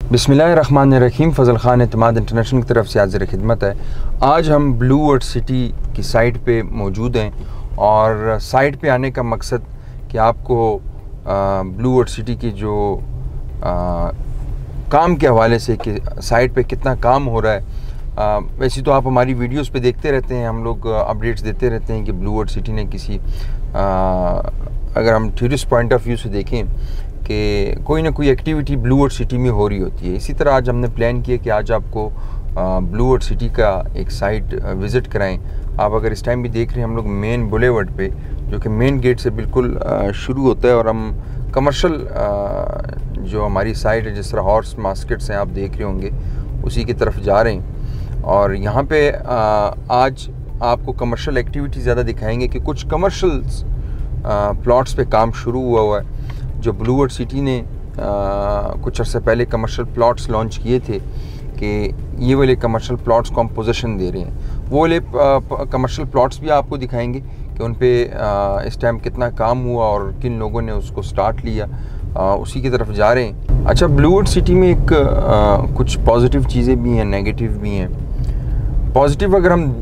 बिस्मिल्लाहिर्रहमानिर्रहीम। फ़ज़ल ख़ान एतमाद इंटरनेशनल की तरफ से हाज़िर खिदमत है। आज हम ब्लू वर्ड सिटी की साइट पे मौजूद हैं और साइट पे आने का मकसद कि आपको ब्लू वर्ड सिटी की जो काम के हवाले से कि साइट पे कितना काम हो रहा है। वैसे तो आप हमारी वीडियोस पे देखते रहते हैं, हम लोग अपडेट्स देते रहते हैं कि ब्लू वर्ड सिटी ने किसी अगर हम टूरिस्ट पॉइंट ऑफ व्यू से देखें कि कोई ना कोई एक्टिविटी ब्लू वर्ड सिटी में हो रही होती है। इसी तरह आज हमने प्लान किया कि आज आपको ब्लू वर्ड सिटी का एक साइट विज़िट कराएं। आप अगर इस टाइम भी देख रहे हैं, हम लोग मेन बुलेवर्ड पे, जो कि मेन गेट से बिल्कुल शुरू होता है, और हम कमर्शियल जो हमारी साइट है, जिस तरह हॉर्स मार्केट्स हैं आप देख रहे होंगे, उसी की तरफ जा रहे हैं। और यहाँ पे आज आपको कमर्शियल एक्टिविटी ज़्यादा दिखाएंगे कि कुछ कमर्शियल प्लॉट्स पे काम शुरू हुआ है। जो ब्लू वर्ड सिटी ने कुछ अर्से पहले कमर्शियल प्लॉट्स लॉन्च किए थे कि ये वाले कमर्शियल प्लॉट्स को हम पोजीशन दे रहे हैं, वो वाले कमर्शियल प्लॉट्स भी आपको दिखाएंगे कि उन पे इस टाइम कितना काम हुआ और किन लोगों ने उसको स्टार्ट लिया। उसी की तरफ जा रहे हैं। अच्छा, ब्लू वर्ड सिटी में एक कुछ पॉजिटिव चीज़ें भी हैं, नेगेटिव भी हैं। पॉजिटिव अगर हम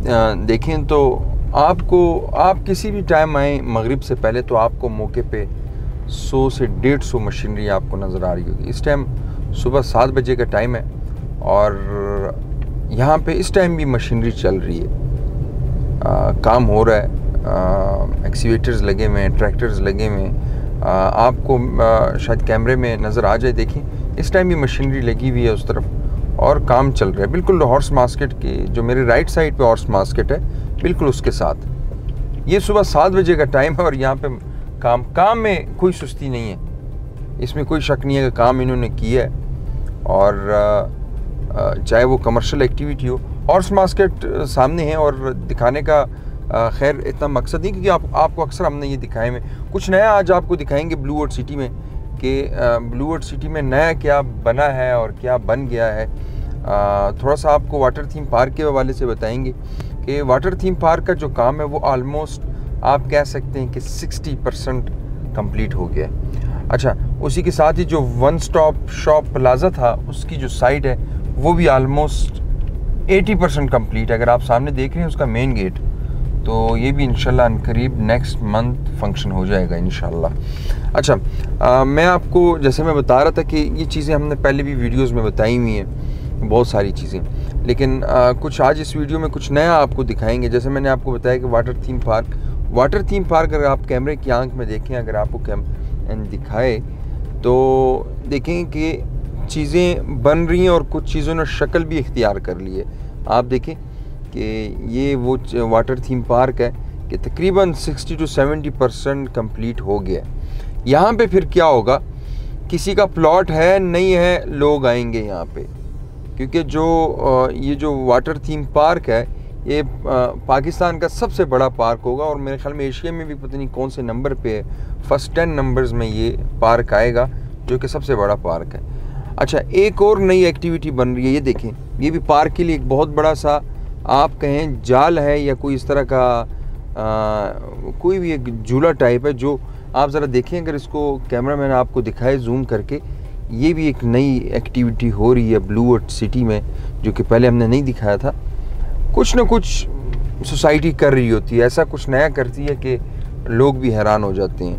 देखें तो आप किसी भी टाइम आएँ मगरिब से पहले तो आपको मौके पे 100 से 150 मशीनरी आपको नज़र आ रही होगी। इस टाइम सुबह 7 बजे का टाइम है और यहाँ पे इस टाइम भी मशीनरी चल रही है, काम हो रहा है। एक्सीवेटर्स लगे हुए हैं, ट्रैक्टर्स लगे हुए हैं। आपको शायद कैमरे में नज़र आ जाए, देखिए इस टाइम भी मशीनरी लगी हुई है उस तरफ और काम चल रहा है। बिल्कुल हॉर्स मार्केट की जो मेरे राइट साइड पे हॉर्स मार्केट है, बिल्कुल उसके साथ ये सुबह 7 बजे का टाइम है और यहाँ पे काम में कोई सुस्ती नहीं है। इसमें कोई शक नहीं है कि काम इन्होंने किया है। और चाहे वो कमर्शियल एक्टिविटी हो, हॉर्स मार्केट सामने है और दिखाने का खैर इतना मकसद नहीं, क्योंकि आपको अक्सर हमने ये दिखाए में कुछ नया आज आपको दिखाएंगे ब्लू वर्ड सिटी में कि ब्लू वर्ड सिटी में नया क्या बना है और क्या बन गया है। थोड़ा सा आपको वाटर थीम पार्क के हवाले से बताएंगे कि वाटर थीम पार्क का जो काम है वो आलमोस्ट आप कह सकते हैं कि 60% कंप्लीट हो गया है। अच्छा, उसी के साथ ही जो वन स्टॉप शॉप प्लाज़ा था उसकी जो साइट है वो भी आलमोस्ट 80% कंप्लीट है। अगर आप सामने देख रहे हैं उसका मेन गेट, तो ये भी इंशाल्लाह अनकरीब नेक्स्ट मंथ फंक्शन हो जाएगा इंशाल्लाह। अच्छा, मैं आपको जैसे मैं बता रहा था कि ये चीज़ें हमने पहले भी वीडियोस में बताई हुई हैं, बहुत सारी चीज़ें, लेकिन कुछ आज इस वीडियो में कुछ नया आपको दिखाएंगे। जैसे मैंने आपको बताया कि वाटर थीम पार्क अगर आप कैमरे की आंख में देखें, अगर आपको दिखाए तो देखें कि चीज़ें बन रही हैं और कुछ चीज़ों ने शक्ल भी इख्तियार कर ली है। आप देखें कि ये वो वाटर थीम पार्क है कि तकरीबन 60 to 70% कंप्लीट हो गया है। यहाँ पे फिर क्या होगा, किसी का प्लॉट है नहीं है, लोग आएंगे यहाँ पे, क्योंकि ये जो वाटर थीम पार्क है ये पाकिस्तान का सबसे बड़ा पार्क होगा और मेरे ख्याल में एशिया में भी पता नहीं कौन से नंबर पे है, फर्स्ट 10 नंबर्स में ये पार्क आएगा, जो कि सबसे बड़ा पार्क है। अच्छा, एक और नई एक्टिविटी बन रही है, ये देखें, ये भी पार्क के लिए एक बहुत बड़ा सा आप कहें जाल है या कोई इस तरह का कोई भी एक झूला टाइप है, जो आप ज़रा देखें, अगर इसको कैमरा मैन आपको दिखाए जूम करके, ये भी एक नई एक्टिविटी हो रही है ब्लू वर्ड सिटी में, जो कि पहले हमने नहीं दिखाया था। कुछ ना कुछ सोसाइटी कर रही होती है, ऐसा कुछ नया करती है कि लोग भी हैरान हो जाते हैं।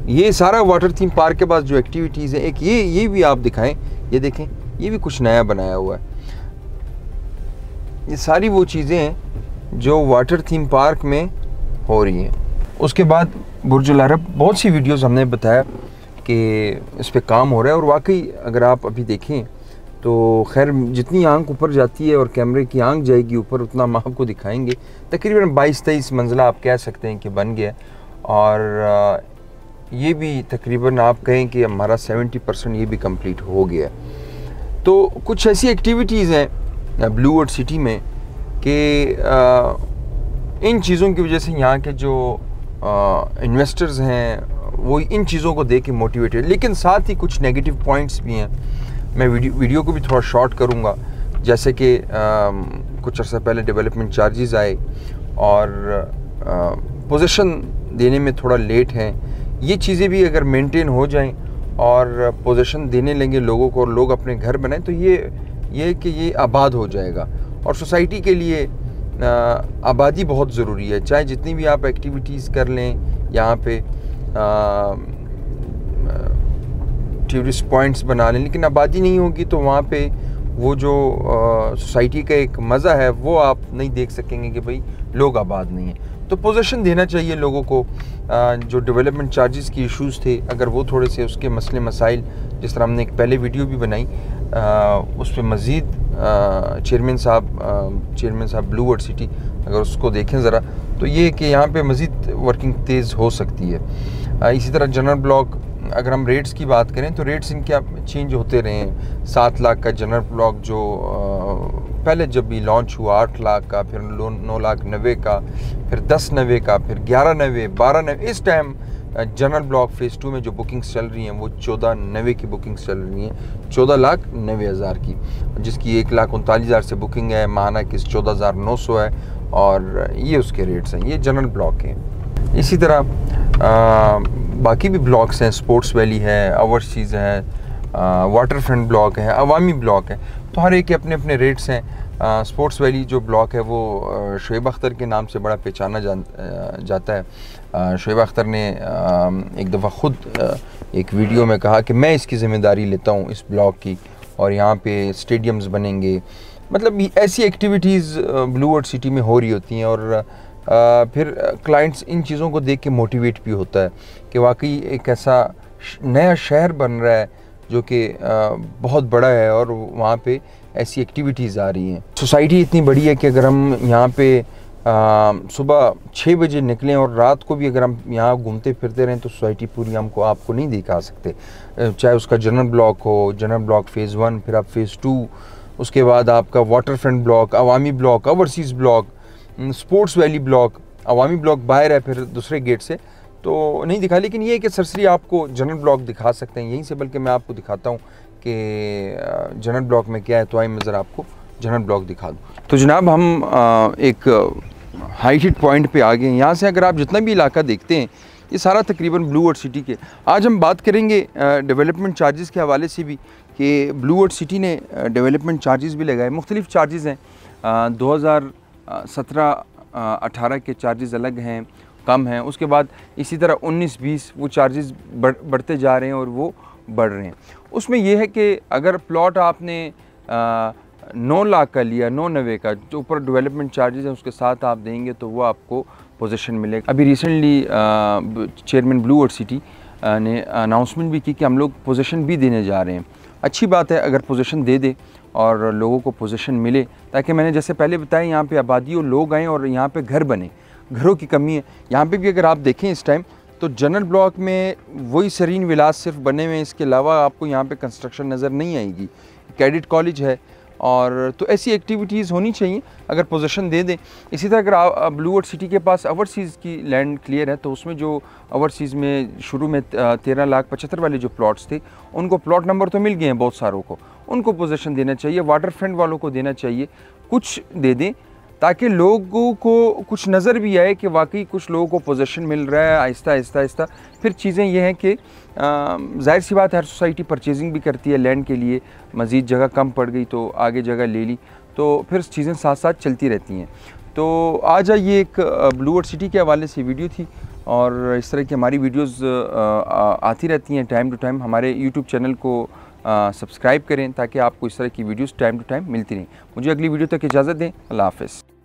ये सारा वाटर थीम पार्क के पास जो एक्टिविटीज़ हैं, एक ये भी आप दिखाएं, ये देखें, ये भी कुछ नया बनाया हुआ है। ये सारी वो चीज़ें हैं जो वाटर थीम पार्क में हो रही हैं। उसके बाद बुर्जुल अरब, बहुत सी वीडियोस हमने बताया कि इस पे काम हो रहा है और वाकई अगर आप अभी देखें तो खैर जितनी आंख ऊपर जाती है और कैमरे की आंख जाएगी ऊपर, उतना हम आपको दिखाएंगे। तकरीबन 22-23 मंजिला आप कह सकते हैं कि बन गया, और ये भी तकरीबन आप कहें कि हमारा 70% ये भी कंप्लीट हो गया। तो कुछ ऐसी एक्टिविटीज़ हैं ब्लू वर्ड सिटी में कि इन चीज़ों की वजह से यहाँ के जो इन्वेस्टर्स हैं वो इन चीज़ों को देख के मोटिवेटेड, लेकिन साथ ही कुछ नेगेटिव पॉइंट्स भी हैं। मैं वीडियो को भी थोड़ा शॉर्ट करूँगा, जैसे कि कुछ अर्सा पहले डेवलपमेंट चार्जेस आए और पोजीशन देने में थोड़ा लेट हैं। ये चीज़ें भी अगर मेंटेन हो जाएं और पोजीशन देने लेंगे लोगों को और लोग अपने घर बनाएं, तो ये आबाद हो जाएगा। और सोसाइटी के लिए आबादी बहुत ज़रूरी है। चाहे जितनी भी आप एक्टिविटीज़ कर लें यहाँ पे, टूरिस्ट पॉइंट्स बना लें, लेकिन आबादी नहीं होगी तो वहाँ पे वो जो सोसाइटी का एक मज़ा है वो आप नहीं देख सकेंगे कि भाई लोग आबाद नहीं हैं। तो पोजीशन देना चाहिए लोगों को। जो डेवलपमेंट चार्जेस की इश्यूज़ थे, अगर वो थोड़े से उसके मसले मसाइल, जिस तरह हमने एक पहले वीडियो भी बनाई उस पर मज़ीद चेयरमैन साहब ब्लू वर्ल्ड सिटी अगर उसको देखें ज़रा, तो ये कि यहाँ पे मज़ीद वर्किंग तेज़ हो सकती है। इसी तरह जनरल ब्लॉक, अगर हम रेट्स की बात करें तो रेट्स इनके चेंज होते रहे हैं। 7 लाख का जनरल ब्लॉक जो पहले जब भी लॉन्च हुआ 8 लाख का, फिर 9,90,000 का, फिर 10,90,000 का, फिर 11,90,000, 12,90,000। इस टाइम जनरल ब्लॉक फ़ेज़ 2 में जो बुकिंग्स चल रही हैं वो 14,90,000 की बुकिंग्स चल रही हैं, 14,90,000 की, जिसकी 1,39,000 से बुकिंग है। माहाना की 14,900 है और ये उसके रेट्स हैं। ये जनरल ब्लॉक हैं। इसी तरह बाकी भी ब्लॉक्स हैं, स्पोर्ट्स वैली है, ओवरसीज़ है, वाटर फ्रंट ब्लॉक है, अवामी ब्लॉक है, तो हर एक के अपने अपने रेट्स हैं। स्पोर्ट्स वैली जो ब्लॉक है वो शोएब अख्तर के नाम से बड़ा पहचाना जाता है। शोएब अख्तर ने एक दफ़ा ख़ुद एक वीडियो में कहा कि मैं इसकी ज़िम्मेदारी लेता हूँ इस ब्लॉक की, और यहाँ पे स्टेडियम्स बनेंगे। मतलब ऐसी एक्टिविटीज़ ब्लू वर्ल्ड सिटी में हो रही होती हैं, और फिर क्लाइंट्स इन चीज़ों को देख के मोटिवेट भी होता है कि वाकई एक ऐसा नया शहर बन रहा है जो कि बहुत बड़ा है और वहाँ पे ऐसी एक्टिविटीज़ आ रही हैं। सोसाइटी इतनी बड़ी है कि अगर हम यहाँ पे सुबह 6 बजे निकलें और रात को भी अगर हम यहाँ घूमते फिरते रहें तो सोसाइटी पूरी आपको नहीं दिखा सकते। चाहे उसका जनरल ब्लॉक हो, जनरल ब्लॉक फ़ेज़ 1, फिर आप फ़ेज़ 2, उसके बाद आपका water front block, Awami block, overseas block, sports valley block. Awami block बाहर है फिर दूसरे गेट से, तो नहीं दिखा, लेकिन ये है कि सरसरी आपको जनरल ब्लॉक दिखा सकते हैं यहीं से। बल्कि मैं आपको दिखाता हूँ कि जनरल ब्लॉक में क्या है, तो आइए मैं ज़रा आपको जनरल ब्लॉक दिखा दूँ। तो जनाब हम एक हाई हिट पॉइंट पे आ गए हैं। यहाँ से अगर आप जितना भी इलाका देखते हैं ये सारा तकरीबन ब्लू वर्ल्ड सिटी के। आज हम बात करेंगे डेवलपमेंट चार्जेस के हवाले से भी कि ब्लू वर्ल्ड सिटी ने डेवलपमेंट चार्जेस भी लगाए। मुख्तलिफ़ चार्जेस हैं, 2017-18 के चार्जेस अलग हैं, कम हैं। उसके बाद इसी तरह 19-20 वो चार्जेस बढ़ते जा रहे हैं और वो बढ़ रहे हैं। उसमें यह है कि अगर प्लॉट आपने 9 लाख का लिया, 9,90,000 का, जो ऊपर डेवलपमेंट चार्जेस हैं उसके साथ आप देंगे तो वो आपको पोजीशन मिलेगा। अभी recently chairman blue world city ने अनाउंसमेंट भी की कि हम लोग पोजीशन भी देने जा रहे हैं। अच्छी बात है अगर पोजीशन दे दे और लोगों को पोजीशन मिले, ताकि मैंने जैसे पहले बताया यहाँ पे आबादी और लोग आएँ और यहाँ पे घर बने। घरों की कमी है यहाँ पे भी। अगर आप देखें इस टाइम तो जनरल ब्लॉक में वही सरीन विलास सिर्फ बने हुए हैं, इसके अलावा आपको यहाँ पे कंस्ट्रक्शन नज़र नहीं आएगी। कैडेट कॉलेज है, और तो ऐसी एक्टिविटीज़ होनी चाहिए अगर पोजीशन दे दें। इसी तरह अगर ब्लू वर्ल्ड सिटी के पास ओवरसीज़ की लैंड क्लियर है तो उसमें जो ओवरसीज़ में शुरू में 13,75,000 वाले जो प्लॉट्स थे उनको प्लॉट नंबर तो मिल गए हैं बहुत सारों को, उनको पोजीशन देना चाहिए। वाटर फ्रंट वालों को देना चाहिए, कुछ दे दें ताकि लोगों को कुछ नज़र भी आए कि वाकई कुछ लोगों को पोजीशन मिल रहा है। आहिस्ता आहिस्ता फिर चीज़ें ये हैं कि ज़ाहिर सी बात है हर सोसाइटी परचेजिंग भी करती है लैंड के लिए। मज़ीद जगह कम पड़ गई तो आगे जगह ले ली, तो फिर चीज़ें साथ साथ चलती रहती हैं। तो आज ये एक ब्लू वर्ल्ड सिटी के हवाले से वीडियो थी, और इस तरह की हमारी वीडियोज़ आती रहती हैं टाइम टू टाइम। हमारे यूट्यूब चैनल को सब्सक्राइब करें ताकि आपको इस तरह की वीडियोज़ टाइम टू टाइम मिलती रहें। मुझे अगली वीडियो तक इजाज़त दें। अल्लाह हाफ़िज़।